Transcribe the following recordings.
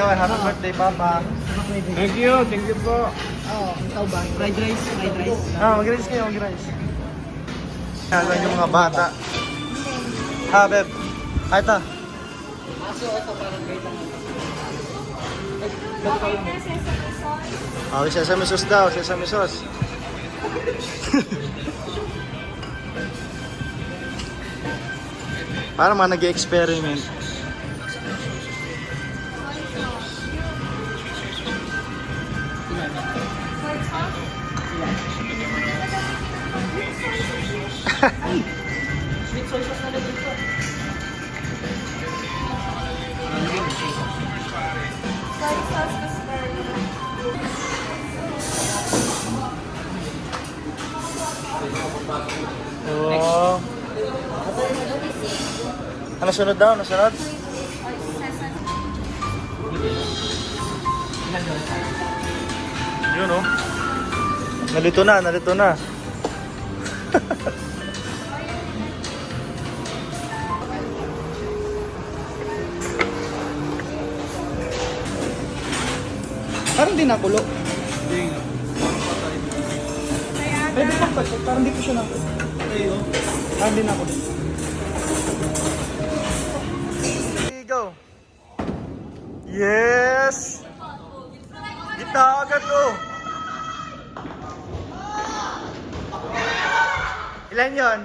Ikaw, happy birthday, Papa. Thank you po. Oo, ikaw ba? Fried rice, fried rice. Mag-rice kayo, mag-rice. Nagawa yung mga bata. Beb. Ito. Aso, ito parang gaya lang. Sesame sauce daw, sesame sauce. Parang mga nag-experiment. Sweet soy sauce na lang dito. Soy sauce is very Oh. Ano sunod daw? Ano sunod? Yun oh. Nalito na, nalito na. Parang di nakulo. Pwede pang pag parang di ko siya nakulo. Parang di nakulo. Go! Yes! Gitna agad oh! Ilan yun?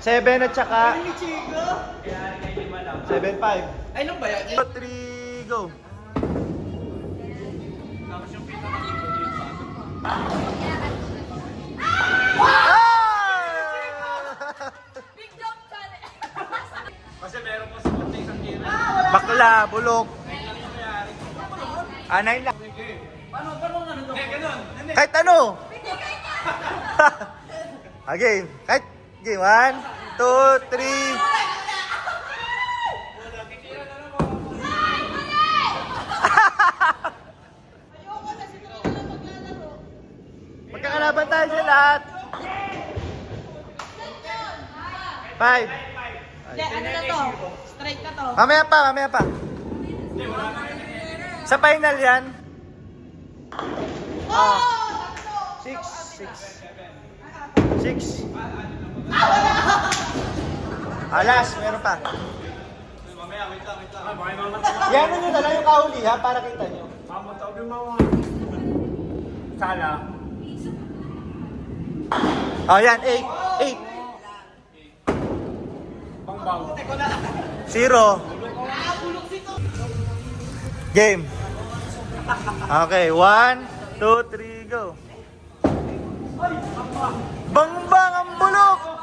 7 at saka 7-5. Ay, nung ba yan? 3, go! big jump challenge. Kasi meron po sa konti isang kira. Bakla, bulok. Anay lang. Paano ano to? Ganun. Kahit ano. Okay, kahit game 1, 2, 3. Magkakalaban tayo sa lahat. 5. Hindi, ano na to? Straight na to. Mamaya pa, mamaya pa. Sa final yan. 6. 6. Alas, meron pa. Mamaya, wait lang. Bakit naman? Yan nyo na lang yung kahuli ha, para kita nyo. Mamatawag yung mga sala. Oh, yan, 8. Bangbang. 0. Game. Okay, 1, 2, 3, go. Bangbang ang bulok!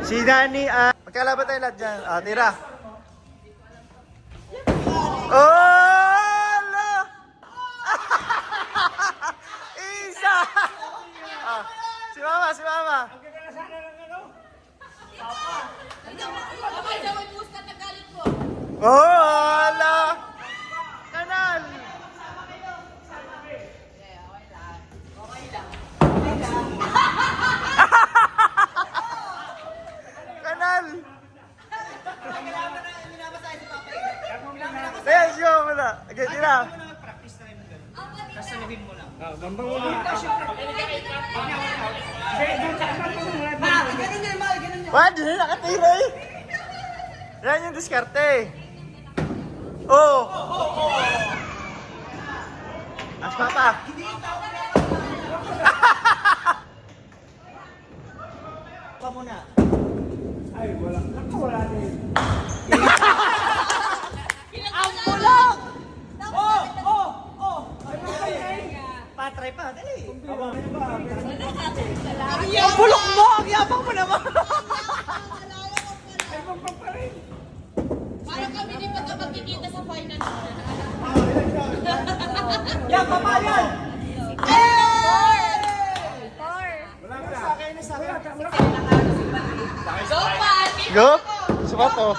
Si Nani, magkalaban tayo lahat dyan. Tira. Oh! Ala! Isa! Si Mama, si Mama. Oh! Ala! Kanal! Kanal! Kaya, siya mo na. Okay, tira. Bambang muna. Wah, dyan na nakatira eh. Yan yung diskarte. Oh! As papa. Pa muna. Ay, wala. Ako wala din. Ang bulok! Patry pa, dali. Ang bulok mo! Ang yabang mo naman! Para kami Hindi pa ka magkikita sa final. Yan, papayag! Sa akin, sa akin. Go, Pati! Go! Sumat to.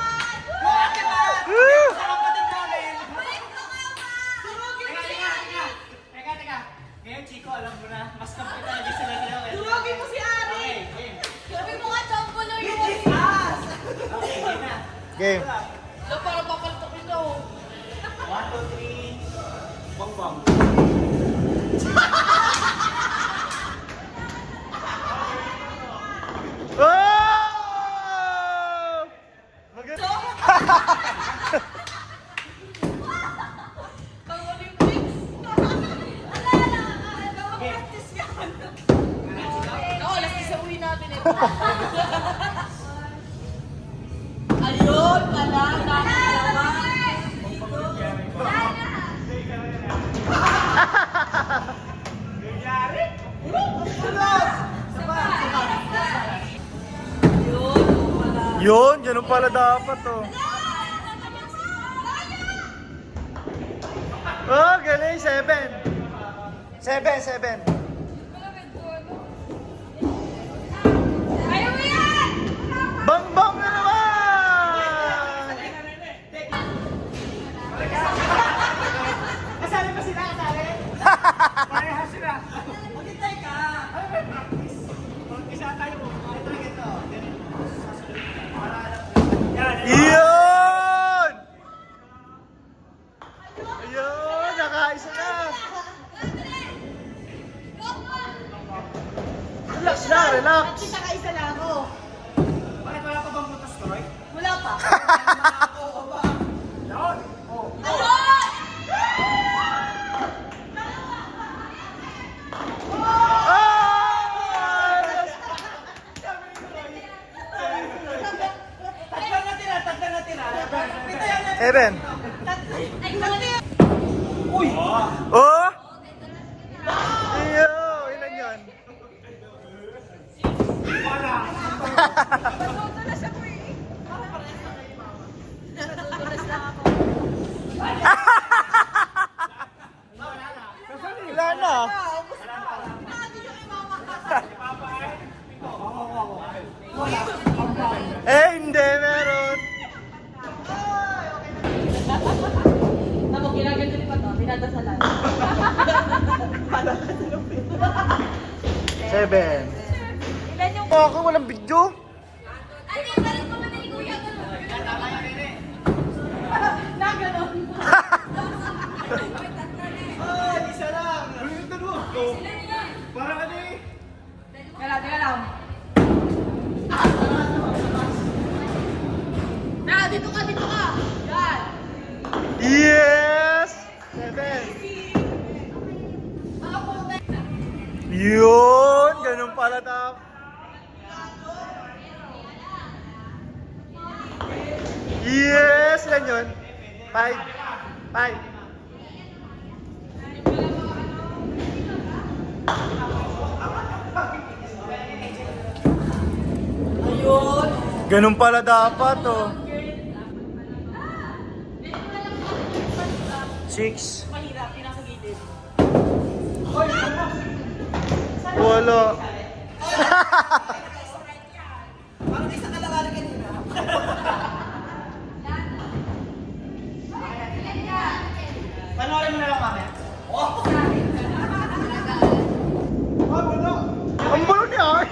Teka. Ngayon, Chico, alam mo na. Mas kapit talaga sila sa'yo. Durugin mo si Ari! Sabi mo nga, champulo yun. Okay, game na. Game. So, para papaltokin na oh. 1, 2, 3. Bangbang. Oh! Maganda. Pang-Olympics! Oo, alas 10 uwi natin eh. Ayun, pala. Yun, ganun pala dapat oh. Oh, galing. 7. 7. Ayaw mo yan! Bang na naman! Kasali ba sila? Kasali? Parehas sila. Maghintay ka. Ano ba yung practice? Mag-isa tayo. Ito. Yan. Yun! Ayun, nakaisa na. Relax na, relax. Nakaisa na ako. Bakit wala pa bang butas, Troy? Wala pa. Yan. Oh. Tatlo na tira. Pito yan. 7. Ay, mali. Uy! Oh! Iyo, ilan yun? Madudulas ako eh. Madudulas lang ako. Wala na. Hindi, meron. Ako, ginaganto pa to. Pinadasalan. 7. Ilan yung... Oh, ako walang video. Ano yung galing mo na ni Kuya? Na, ganun. Isa lang. Para ano eh. Teka lang. Na, dito ka. Yan. Yes! 7. Yun! Ganun pala dapat. Yes! Ilan yun? 5. Ayun. Ganun pala dapat oh. 6. Mahirap, pinasa gilid. Wala. Parang isa ka lang kanina. Panoorin mo na lang mamaya. Oh! Wala. Ang bulo niya!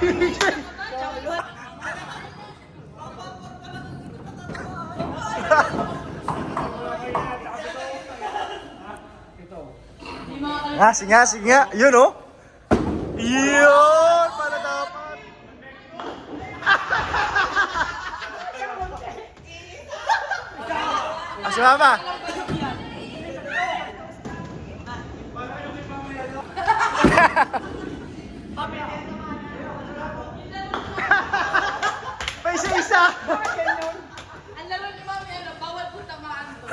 Sige nga. Yun oh. Yun! Para dapat. Si Mama. Pa isa-isa. Ang laro ni Mami, bawal po tamaan to.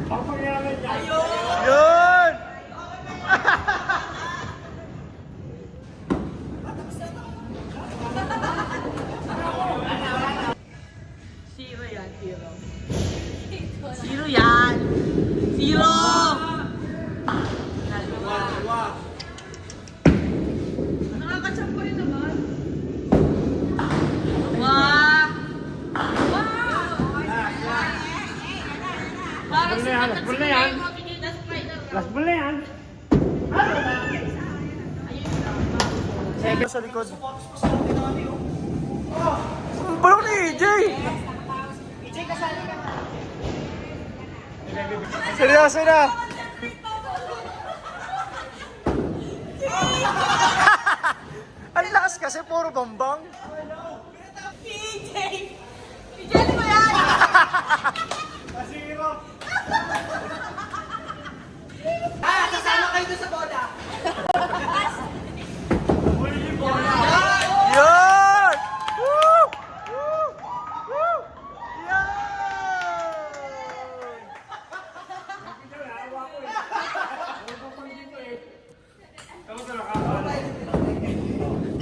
Ang pangyayari niya. Yun! Zero yan, zero. Zero yan. Zero. Nakakachampo rin naman. Wow. Parang Last ball na yan, last ball na yan. Last ball na yan. Sa likod. Ang balong ni EJ! Seryoso na! Ang lakas kasi, puro bambang. PJ! PJ, ano ba yan? Masiro. Sasama kayo doon sa boda. Huli yung bola. Yun! Woo! Woo! Woo! Yan!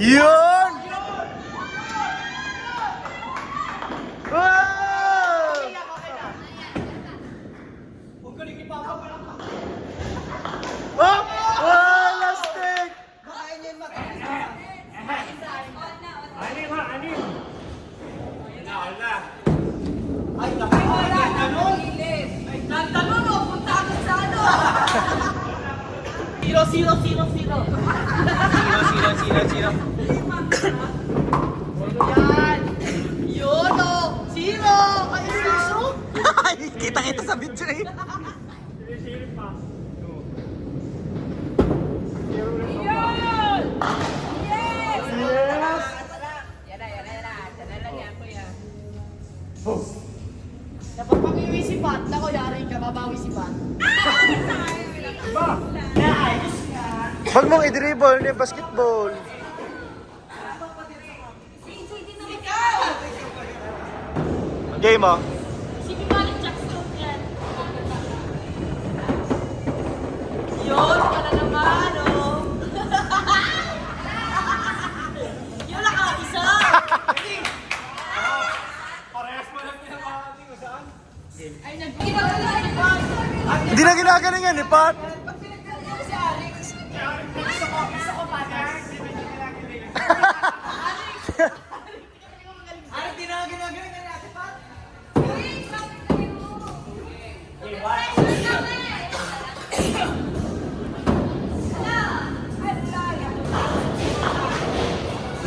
Yun! Wow! Huwag ko rin ipapapalang pa. Oh! Wow! Lastik! Makain yan, Mat. Anim ha, anim. Ay, naku. Ay, ganun. Nagtanong o, punta ako sa ano? Zero, zero, zero, zero. Sino. Yan. Yun o. Zero. Ay, zero. Ay, kita-kita sa video eh. Silip pa. Yun. Yes. Yes! Yan na. Yan na lang yan, kuya. Boom! Dapat pag iwi si Pat, ako yari ka, babawi si Pat. Ba? Wag mong i-dribble ni basketball. Game oh. Sige ba ng Jack Stroke yan? Yun, ka na naman, oh. Yun, naka-isa. Parehas mo lang pinamahati ko saan? Ay, nag-ginagawa ni Pat. Hindi na ginagaling yan ni Pat. Pag pinagkagawa si Alex, Gusto ko pa na. Ano, ginagaling ka natin, Pat?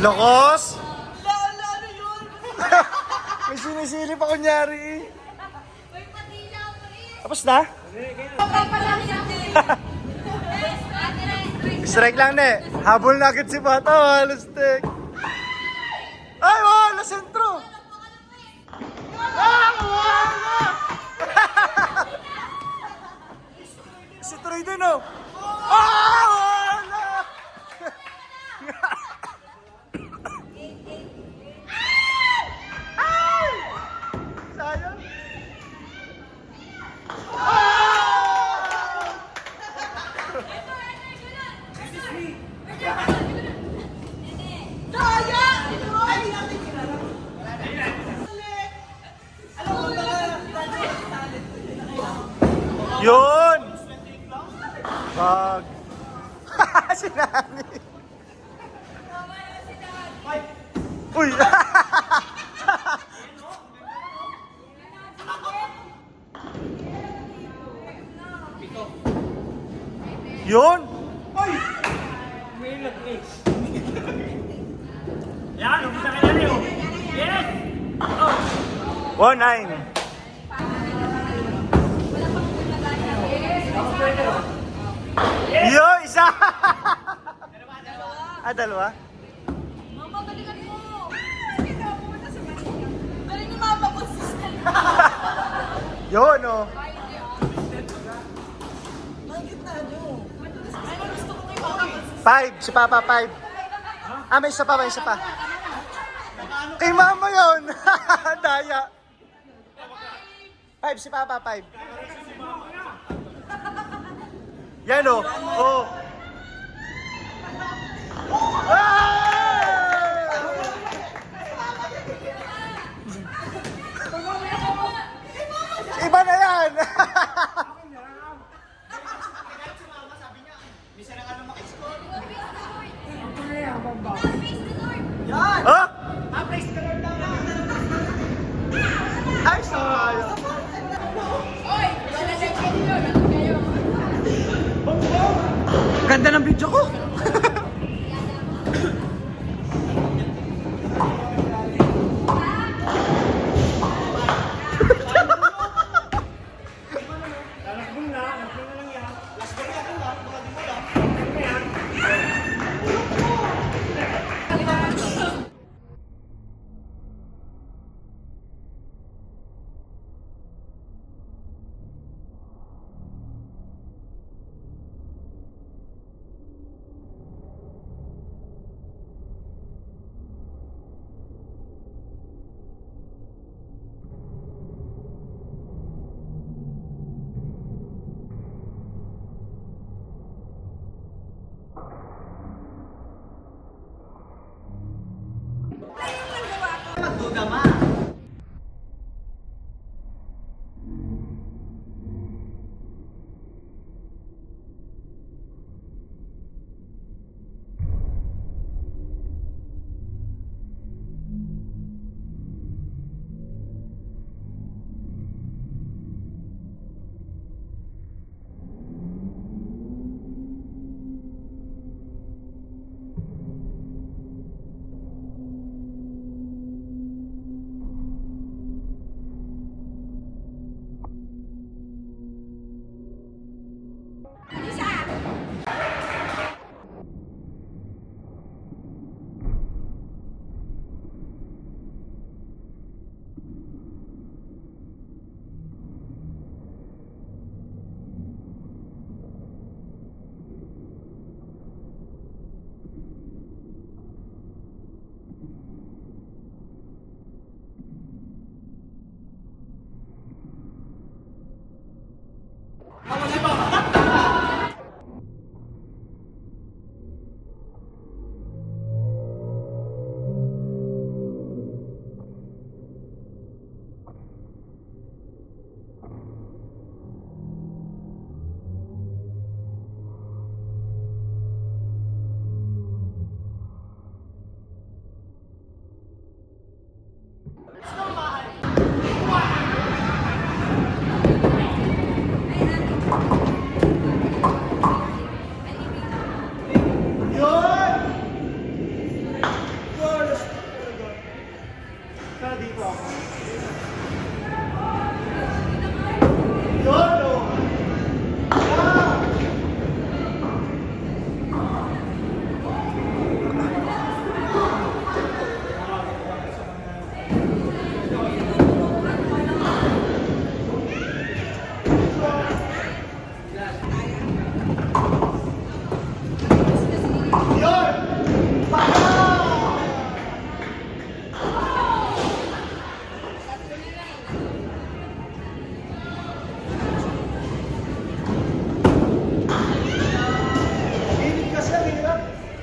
Lokos! Lala, ano yun? May sinisilip pa kunyari. Uy, patila ako rin. Tapos na? Papalang siya din. Strike lang na eh. Habol na agad si Pat. Oh, halustik. Ay, wala! Sentro! Ah, wala! Si Troy din oh. Ah, wala! Ay! Sayang. Ah! Daya! Ay, hindi natin kilala. Alam mo ba? Yun! Wag. Si Nani. Uy! Yun! May nag-ace. Yan, umpisa ka na rin oh. Yes! Oh! 1-9. Yo, isa! Dalawa? Mama, galingan mo. Galing ni Mama, consistent. Yun, oh. Ano gusto ko kay Mama? 5, si Papa 5. Ah, may isa pa, may isa pa. Kay Mama yun! Daya. 5, si Papa 5. Yan, oh. Oh. Ah! Iba na yan! yan! Yan! Oh! Praise the Lord daw. Ay, sayang. Oy! Wala na kayo. Ano kayo? Ganda ng video ko. Lalakbong na lang yan. Last day ako lang. Baka di mo lang. Ano yan? Magduda ma.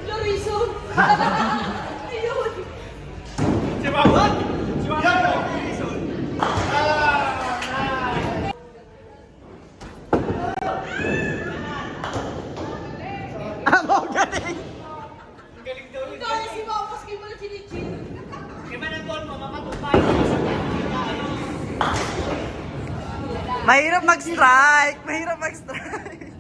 Lorizon! Ayun! Si Mama! Si Mama! Amo, galing. Galing daw yun. Ikaw si Mamas kayo mo na chinichin. Kaya manandol mo, makatupay. Mahirap mag-strike. Mahirap mag-strike.